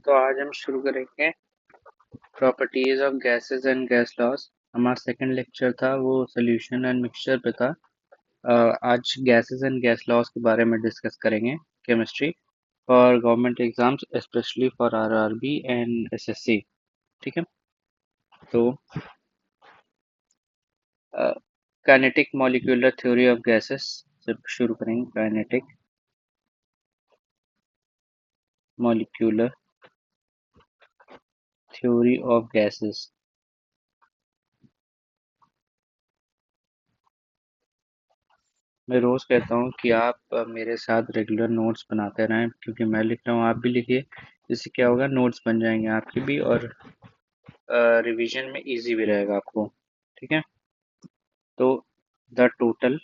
तो आज हम शुरू करेंगे properties of gases and gas laws. हमारा सेकंड लेक्चर था वो सोल्यूशन एंड मिक्सचर पे था। आज गैसेस एंड गैस लॉस के बारे में डिस्कस करेंगे। Chemistry for government exams specially for RRB and SSC. ठीक है। तो kinetic molecular theory of gases से शुरू करेंगे। Kinetic molecular theory of gases. मैं रोज़ कहता हूँ कि आप मेरे साथ रेगुलर नोट्स बनाते रहें, क्योंकि मैं लिख रहा हूँ आप भी लिखिए। इससे क्या होगा, नोट्स बन जाएंगे आपकी भी, और रिवीजन में इजी भी रहेगा आपको। ठीक है। तो the total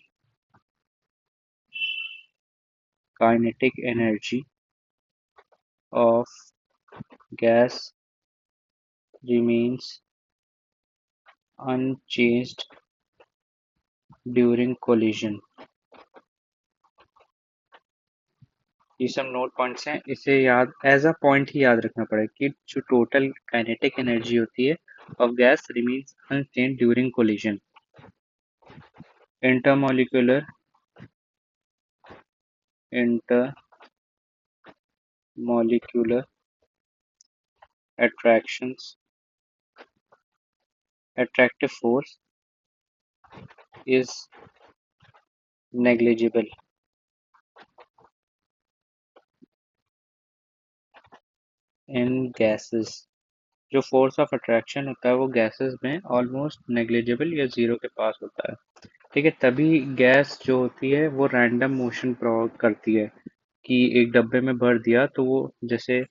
kinetic energy of gas remains unchanged during collision. ये सब नोट पॉइंट्स हैं, इसे याद एज अ पॉइंट ही याद रखना पड़ेगा कि जो टोटल काइनेटिक एनर्जी होती है of gas remains unchanged during collision. Intermolecular intermolecular attractive force is negligible in gases। जो फोर्स ऑफ अट्रैक्शन होता है वो गैसेस में ऑलमोस्ट नेग्लिजिबल या जीरो के पास होता है। ठीक है। तभी गैस जो होती है वो रैंडम मोशन प्रोवोक करती है कि एक डब्बे में भर दिया तो वो, जैसे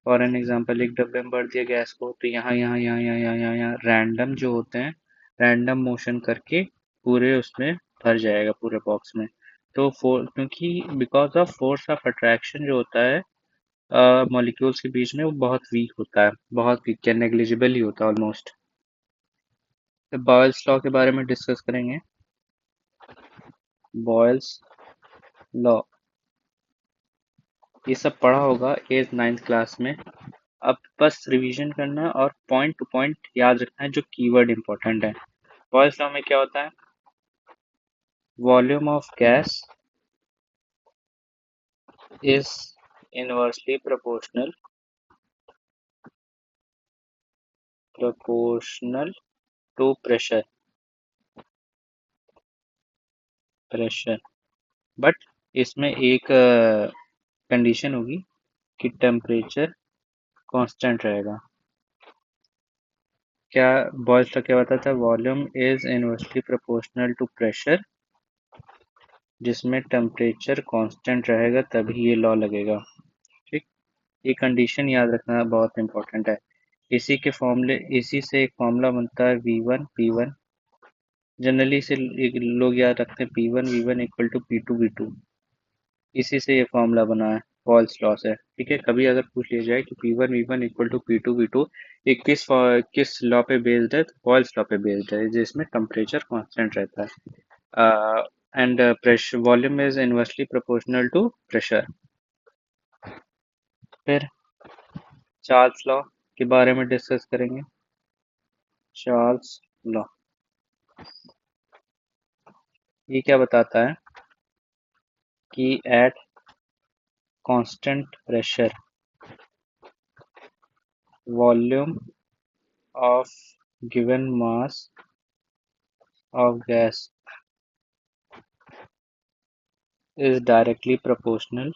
फॉर एन एग्जांपल, एक डब्बे में भर दिया गैस को, तो यहाँ यहाँ यहाँ यहाँ यहाँ यहाँ यहाँ रैंडम जो होते हैं, रैंडम मोशन करके पूरे उसमें भर जाएगा, पूरे बॉक्स में। तो क्योंकि because of force of attraction जो होता है मॉलिक्यूल्स के बीच में, वो बहुत वीक होता है, बहुत वीक क्या, नेग्लिजिबल ही होता है ऑलमोस्ट। तो बॉयल्स लॉ के बारे में डिस्कस करेंगे। बॉयल्स लॉ ये सब पढ़ा होगा एट नाइन्थ क्लास में। अब बस रिवीजन करना है और पॉइंट टू पॉइंट याद रखना है जो कीवर्ड इंपॉर्टेंट है। बॉयल्स लॉ में क्या होता है, volume of gas is inversely proportional to pressure. But इसमें एक कंडीशन होगी कि टेम्परेचर कांस्टेंट रहेगा। क्या बॉयल्स लॉ क्या बताता है, volume is inversely proportional to pressure, जिसमें टेम्परेचर कांस्टेंट रहेगा तभी ये लॉ लगेगा। ठीक। ये कंडीशन याद रखना बहुत इंपॉर्टेंट है। इसी से एक फॉर्मूला बनता है V1 P1। जनरली से लोग याद रखते हैं P1 V1 equal to P2 V2। इसी से ये फॉर्मूला बना है, बॉयल्स लॉ से। ठीक है। कभी अगर पूछ लिया जाए कि P1 V1 equal to P2 V2 ये किस लॉ पे बेस्ड है, तो बॉयल्स लॉ पे बेस्ड है, जिसमें टेम्परेचर कांस्टेंट रहता है and pressure volume is inversely proportional to pressure. फिर चार्ल्स लॉ के बारे में डिस्कस करेंगे। चार्ल्स लॉ ये क्या बताता है कि at constant pressure volume of given mass of gas is directly proportional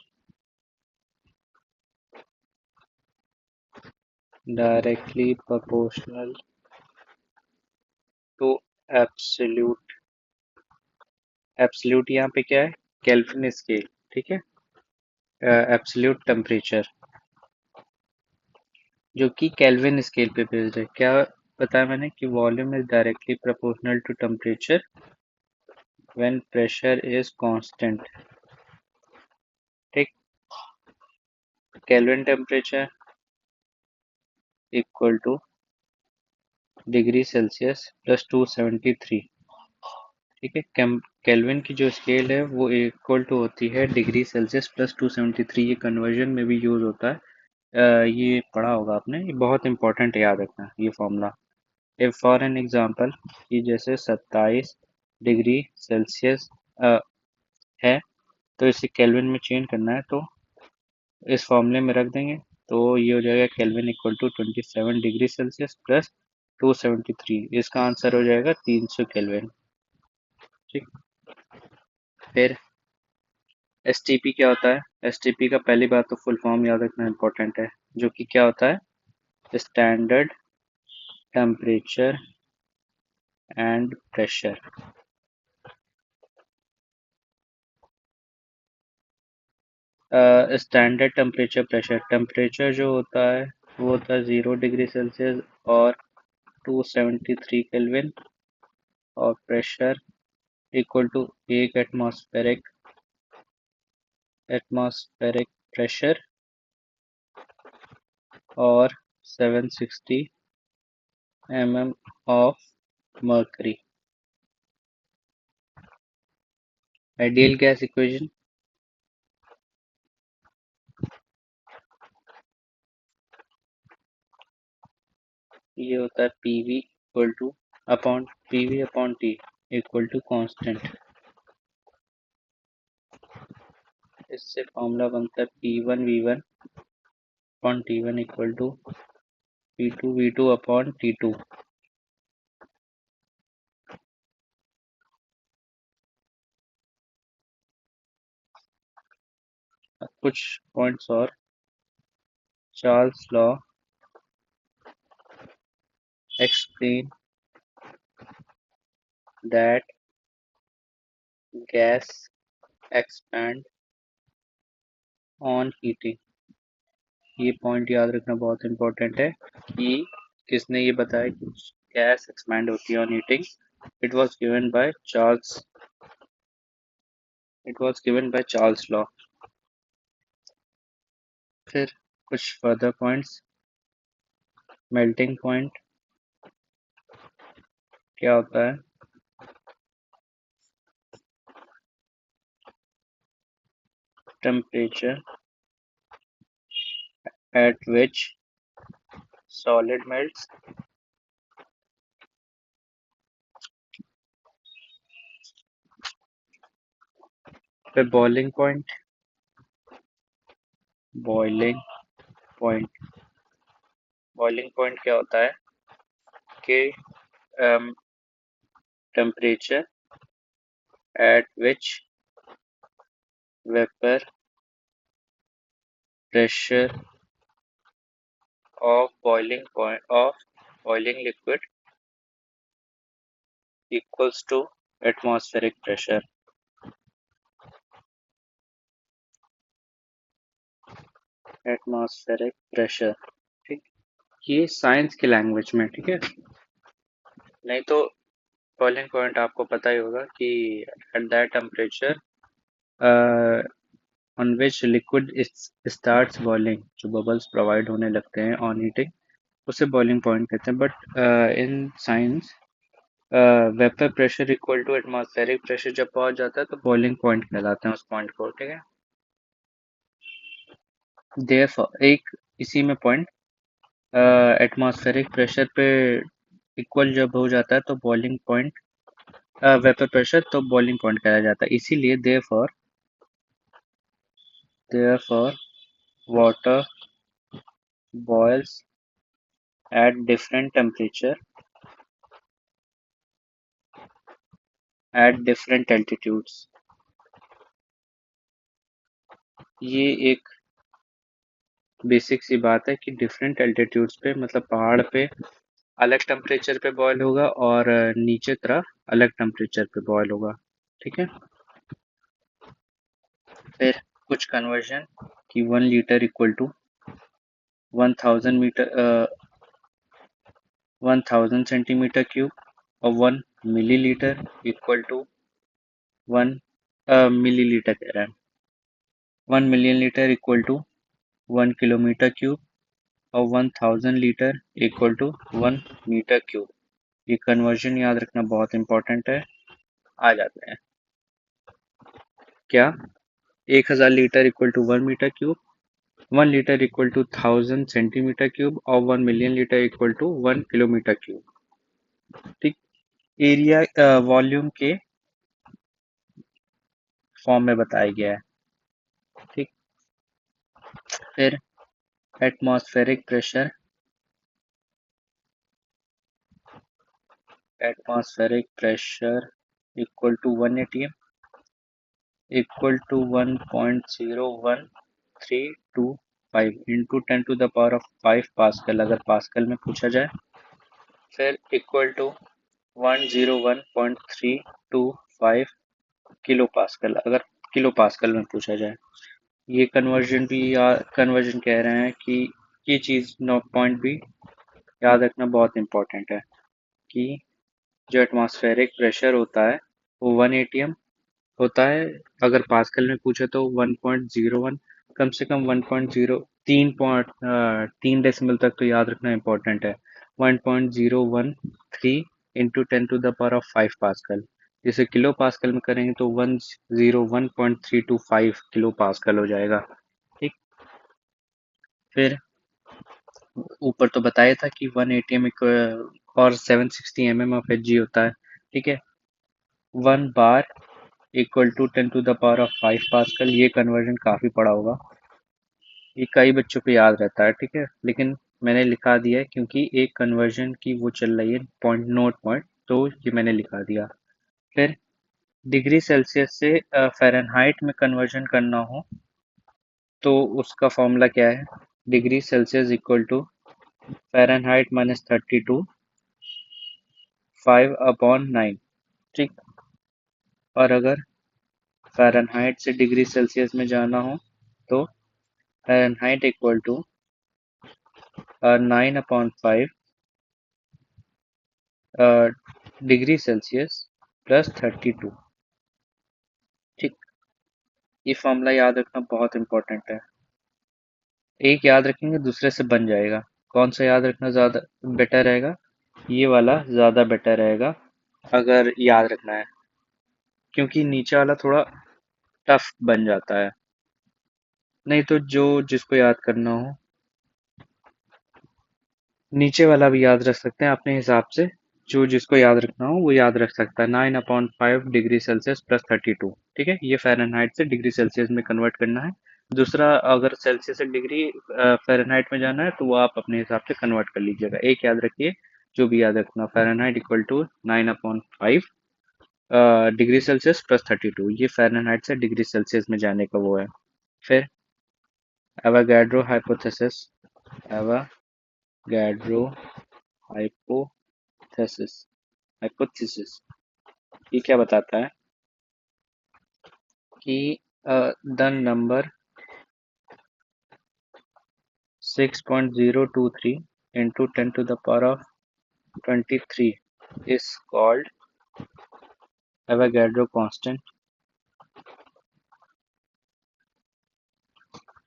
to absolute। Absolute यहाँ पे क्या है, केल्विन स्केल। ठीक है। एब्सोल्यूट टेम्परेचर जो कि केल्विन स्केल पे बेस्ड है। क्या बताया मैंने कि volume is directly proportional to temperature when pressure is constant. ठीक। Kelvin temperature equal to degree Celsius plus 273। ठीक है। केल्विन की जो स्केल है वो इक्वल टू होती है डिग्री सेल्सियस प्लस 273। ये कन्वर्जन में भी यूज होता है। ये पढ़ा होगा आपने, ये बहुत इंपॉर्टेंट है, याद रखना ये formula. If for an example कि जैसे 27 डिग्री सेल्सियस है, तो इसे केल्विन में चेंज करना है, तो इस फॉर्मूले में रख देंगे। तो ये हो जाएगा kelvin equal to 27 degree Celsius plus 273। इसका आंसर हो जाएगा 300 केल्विन। ठीक। फिर एस टी पी क्या होता है? एस टी पी का पहली बात तो फुल फॉर्म याद रखना इंपॉर्टेंट है, जो कि क्या होता है? Standard temperature and pressure. Standard temperature pressure, temperature जो होता है वो होता है 0 डिग्री सेल्सियस और 273 केल्विन, और प्रेशर इक्वल टू एक एटमॉस्फेरिक प्रेशर और 760 mm of mercury. Ideal gas equation, ये होता है PV equal to upon PV upon T equal to constant. इससे फॉर्मूला बनता है P1V1 upon T1 equal to P2V2 upon T2। कुछ पॉइंट्स और, Charles law explain that gas expand on heating। ये point याद रखना बहुत इंपॉर्टेंट है कि किसने ये बताया कि गैस एक्सपैंड होती है on heating. It was given by Charles law. फिर कुछ फर्दर पॉइंट्स। मेल्टिंग पॉइंट क्या होता है? Temperature at which solid melts। फिर बॉइलिंग पॉइंट बॉइलिंग पॉइंट क्या होता है कि temperature at which vapor pressure of boiling liquid equals to atmospheric pressure। Atmospheric pressure. ठीक, ये साइंस की लैंग्वेज में, ठीक है। नहीं तो बॉइलिंग पॉइंट आपको पता ही होगा कि at that temperature on which liquid starts boiling, जो बबल्स प्रोवाइड होने लगते हैं ऑन हीटिंग, उसे बॉइलिंग पॉइंट कहते हैं। But in science vapour pressure equal to atmospheric pressure जब पहुंच जाता है तो बॉइलिंग पॉइंट कहलाते हैं उस पॉइंट को, ठीक है। देयरफॉर एक इसी में पॉइंट, एटमॉस्फेरिक प्रेशर पे इक्वल जब हो जाता है तो बॉइलिंग पॉइंट, वेपर प्रेशर तो बॉइलिंग पॉइंट कहलाया जाता है। इसीलिए therefore water boils at different temperature at different altitudes. ये एक बेसिक सी बात है कि डिफरेंट एल्टीट्यूड्स पे, मतलब पहाड़ पे अलग टेम्परेचर पे बॉयल होगा और नीचे तरफ अलग टेम्परेचर पे बॉयल होगा, ठीक है। फिर कुछ कन्वर्जन कि 1 litre equal to 1000 metre 1000 centimetre cube, और 1 मिलीलीटर इक्वल टू 1 मिलीलीटर कह रहा है, 1 million litre equal to 1 kilometre cube, और 1000 litre equal to 1 metre cube. ये कन्वर्जन याद रखना बहुत इंपॉर्टेंट है। आ जाते हैं क्या, 1000 litre equal to 1 metre cube, 1 litre equal to 1000 centimetre cube और 1 million litre equal to 1 kilometre cube. ठीक। एरिया वॉल्यूम के फॉर्म में बताया गया है। ठीक। फिर atmospheric pressure, equal to 1 atm equal to 1.01325 into 10 to the power of 5 pascal अगर पास्कल में पूछा जाए। फिर इक्वल टू 101.325 किलो पास्कल अगर किलो पास्कल में पूछा जाए। ये कन्वर्जन भी कन्वर्जन कह रहे हैं कि ये चीज़ नो पॉइंट भी याद रखना बहुत इम्पोर्टेंट है कि जो एटमॉस्फेरिक प्रेशर होता है वो 1 atm होता है। अगर पास्कल में पूछे तो 1.01, कम से कम 3 डेसिमल तक तो याद रखना इम्पोर्टेंट है। 1.013 into 10 to the power of 5 pascal, जिसे किलो पास्कल में करेंगे तो 101.325 किलो पास्कल हो जाएगा। ठीक। फिर ऊपर तो बताया था कि 1 atm और 760 mm ऑफ Hg होता है। ठीक है। 1 bar equal to 10 to the power of 5 pascal, ये कन्वर्जन काफ़ी पड़ा होगा, ये कई बच्चों को याद रहता है। ठीक है, लेकिन मैंने लिखा दिया है क्योंकि एक कन्वर्जन की वो चल रही है पॉइंट नोट पॉइंट, तो ये मैंने लिखा दिया। फिर डिग्री सेल्सियस से फ़ारेनहाइट में कन्वर्जन करना हो तो उसका फॉर्मूला क्या है? Degree Celsius equal to Fahrenheit -32 5/9। ठीक। और अगर फ़ारेनहाइट से डिग्री सेल्सियस में जाना हो तो Fahrenheit equal to 9/5 degree Celsius plus 32। ठीक। ये फॉर्मूला याद रखना बहुत इंपॉर्टेंट है। एक याद रखेंगे दूसरे से बन जाएगा। कौन सा याद रखना ज़्यादा बेटर रहेगा? ये वाला ज़्यादा बेटर रहेगा अगर याद रखना है, क्योंकि नीचे वाला थोड़ा टफ बन जाता है। नहीं तो जो जिसको याद करना हो नीचे वाला भी याद रख सकते हैं अपने हिसाब से। जो जिसको याद रखना हो वो याद रख सकता है। 9/5 डिग्री सेल्सियस प्लस 32। ठीक है, ये फ़ारेनहाइट से डिग्री सेल्सियस में कन्वर्ट करना है। दूसरा, अगर सेल्सियस से डिग्री फ़ारेनहाइट में जाना है तो वो आप अपने हिसाब से कन्वर्ट कर लीजिएगा। एक याद रखिए, जो भी याद रखना, Fahrenheit equal to 9/5 degree Celsius plus 32। ये फ़ारेनहाइट से डिग्री सेल्सियस में जाने का वो है। फिर Avogadro hypothesis, Avogadro hypothesis hypothesis ये क्या बताता है कि the number 6.023 into 10 to the power of 23 is called Avogadro constant।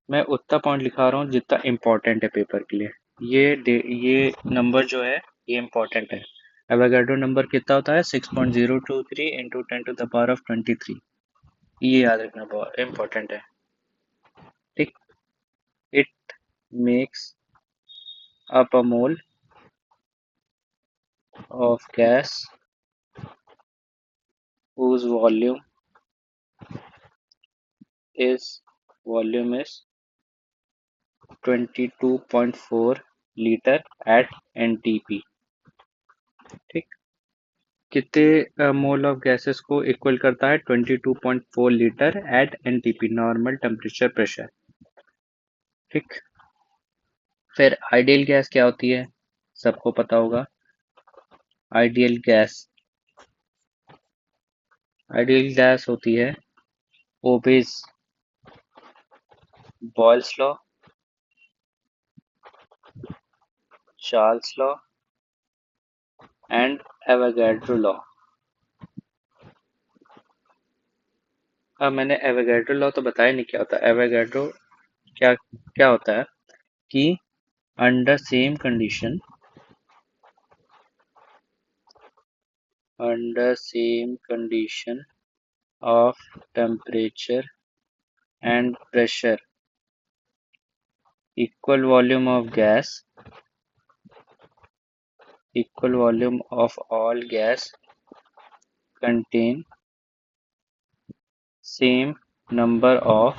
मैं उतना पॉइंट लिखा रहा हूँ जितना इम्पोर्टेंट है पेपर के लिए। ये नंबर जो है ये इम्पोर्टेंट है। एवोगाड्रो नंबर कितना होता है? 6.023 into 10 to the power of 23। ये याद रखना बहुत इम्पोर्टेंट है। ठीक। It makes up a mole of gas whose is volume is 22.4 litre at NTP। ठीक। कितने मोल ऑफ गैसेस को इक्वल करता है? 22.4 litre at NTP, normal temperature pressure. ठीक। फिर आइडियल गैस क्या होती है? सबको पता होगा। आइडियल गैस होती है obeys Boyle's law, Charles law and Avogadro law. अब मैंने एवोगाड्रो लॉ तो बताया नहीं क्या होता है। एवोगाड्रो क्या क्या होता है कि under same condition of temperature and pressure equal volume of gas, equal volume of all gas contain same number of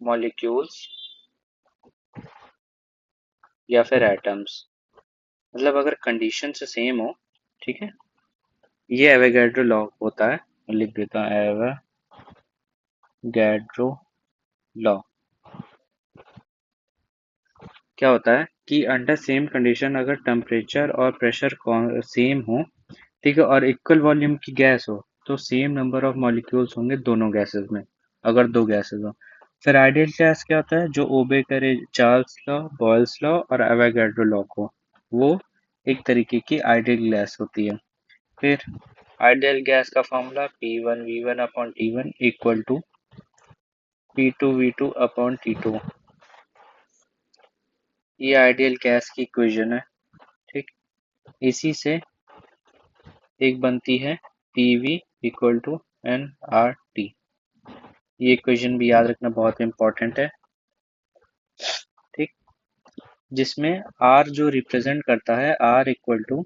molecules या फिर एटम्स। मतलब अगर कंडीशन से सेम हो, ठीक है, ये एवोगैड्रो लॉ होता है। लिख देता हूँ एवोगैड्रो लॉ। क्या होता है कि अंडर सेम कंडीशन अगर टेम्परेचर और प्रेशर सेम हो, ठीक है, और इक्वल वॉल्यूम की गैस हो, तो सेम नंबर ऑफ मॉलिक्यूल्स होंगे दोनों गैसेस में, अगर दो गैसेस हो। फिर आइडियल गैस क्या होता है, जो ओबे करे चार्ल्स लॉ, बॉयल्स लॉ और एवोगैड्रो लॉ को, वो एक तरीके की आइडियल गैस होती है। फिर आइडियल गैस का formula P1V1 upon T1 equal to P2V2 upon T2। ये आइडियल गैस की इक्वेशन है, ठीक। इसी से एक बनती है PV इक्वल टू nRT। ये इक्वेशन भी याद रखना बहुत इंपॉर्टेंट है, ठीक। जिसमें R जो रिप्रेजेंट करता है, R equal to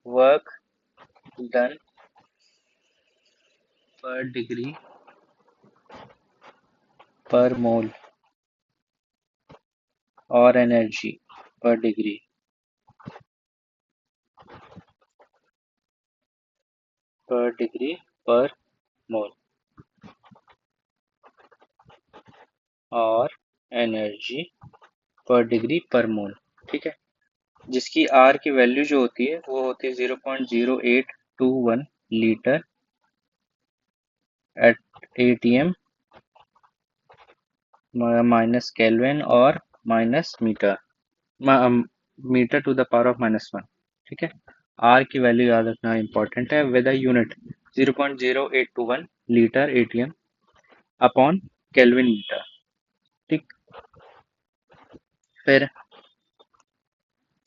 work done per degree per mole और एनर्जी पर डिग्री पर मोल और एनर्जी पर डिग्री पर मोल, ठीक है। जिसकी R की वैल्यू जो होती है वो होती है 0.0821 litre at ATM minus kelvin और minus metre, metre to the power of -1, ठीक है। आर की वैल्यू याद रखना इंपॉर्टेंट है with a unit 0.0821 litre ATM upon kelvin metre, ठीक। फिर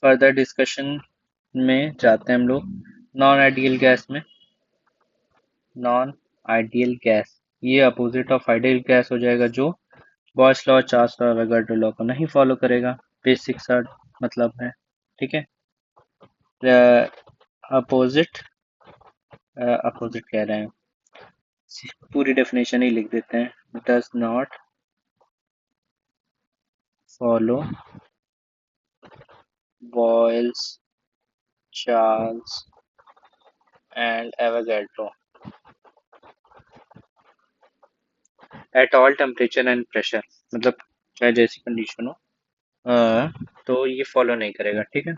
फर्दर डिस्कशन में जाते हैं हम लोग नॉन आइडियल गैस में। नॉन आइडियल गैस ये अपोजिट ऑफ आइडियल गैस हो जाएगा, जो Boyle's law, Charles law, Avogadro law को नहीं फॉलो करेगा। बेसिक सा मतलब है, ठीक है। अपोजिट अपोजिट कह रहे हैं, पूरी डेफिनेशन ही लिख देते हैं। Does not follow Boyle's, Charles and Avogadro at all temperature and pressure. मतलब चाहे जैसी कंडीशन हो, तो ये फॉलो नहीं करेगा, ठीक है।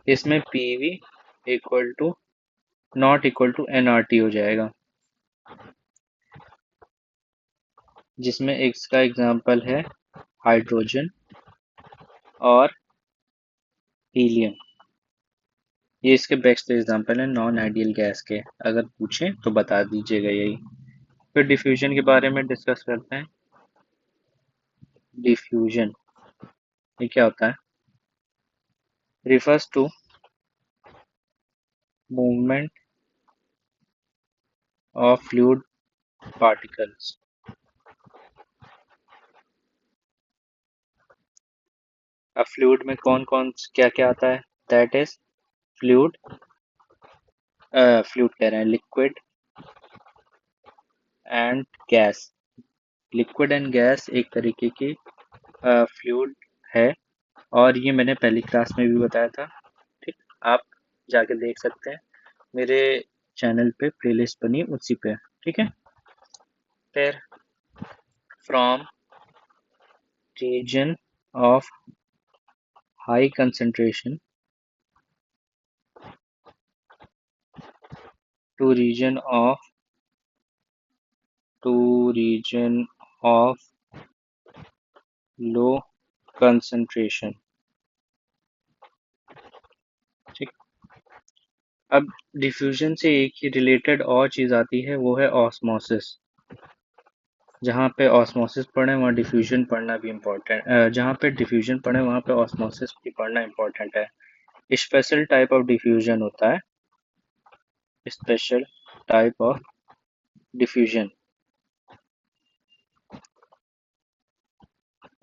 इसमें PV equal to not equal to nRT हो जाएगा, जिसमें इसका एग्जांपल है हाइड्रोजन और हीलियम। ये इसके बेस्ट एग्जांपल है नॉन आइडियल गैस के। अगर पूछें तो बता दीजिएगा यही। फिर डिफ्यूजन के बारे में डिस्कस करते हैं। डिफ्यूजन ये क्या होता है? Refers to movement of fluid particles. अब फ्लूइड में कौन कौन क्या क्या आता है? दैट इज फ्लूइड, फ्लूइड कह रहे हैं, liquid and gas. Liquid and gas एक तरीके की फ्लूइड है, और ये मैंने पहली क्लास में भी बताया था, ठीक। आप जाके देख सकते हैं, मेरे चैनल पे प्लेलिस्ट बनी उसी पे, ठीक है। फिर from region of high concentration to region of low concentration, ठीक। अब डिफ्यूजन से एक ही रिलेटेड और चीज आती है, वो है ऑस्मोसिस। जहाँ पे ऑस्मोसिस पढ़े वहाँ डिफ्यूजन पढ़ना भी इम्पोर्टेंट, जहाँ पे डिफ्यूजन पढ़े वहाँ पे ऑस्मोसिस भी पढ़ना इम्पोर्टेंट है। स्पेशल टाइप ऑफ डिफ्यूजन होता है, special type of diffusion.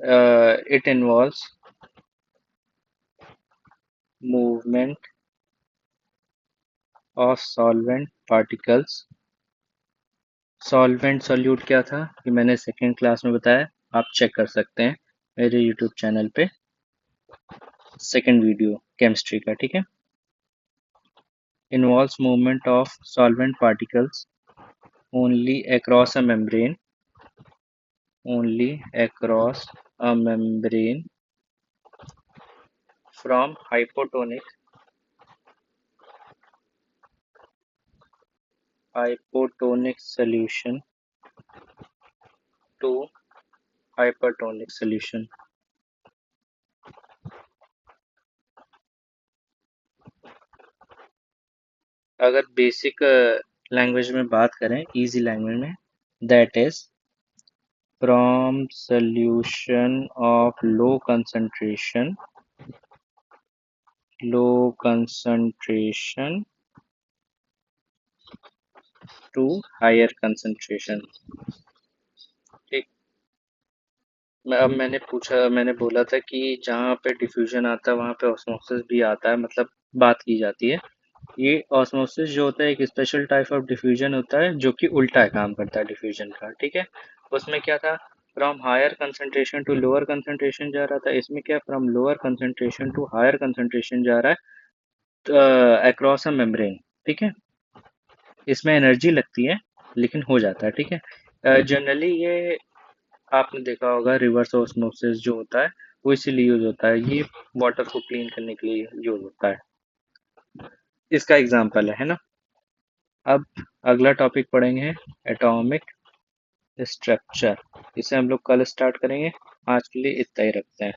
It involves movement of solvent particles. Solvent solute क्या था ये मैंने सेकेंड क्लास में बताया, आप चेक कर सकते हैं मेरे यूट्यूब चैनल पे, सेकेंड वीडियो केमिस्ट्री का, ठीक है। Involves movement of solvent particles only across a membrane, only across a membrane from hypotonic solution to hypertonic solution। अगर बेसिक लैंग्वेज में बात करें, इजी लैंग्वेज में, that is from solution of low concentration to higher concentration। ठीक। मैंने बोला था कि जहाँ पे डिफ्यूजन आता है वहाँ पे ऑस्मोसिस भी आता है, मतलब बात की जाती है। ये ऑस्मोसिस जो होता है एक स्पेशल टाइप ऑफ डिफ्यूजन होता है जो कि उल्टा काम करता है डिफ्यूजन का, ठीक है। उसमें क्या था, from higher concentration to lower concentration जा रहा था, इसमें क्या from lower concentration to higher concentration जा रहा है अक्रॉस अ मेम्ब्रेन, ठीक है। इसमें एनर्जी लगती है लेकिन हो जाता है, ठीक है। जनरली ये आपने देखा होगा रिवर्स ऑस्मोसिस जो होता है वो इसीलिए यूज होता है, ये वाटर को क्लीन करने के लिए यूज होता है, इसका एग्जाम्पल है ना। अब अगला टॉपिक पढ़ेंगे एटॉमिक स्ट्रक्चर, इसे हम लोग कल स्टार्ट करेंगे, आज के लिए इतना ही रखते हैं।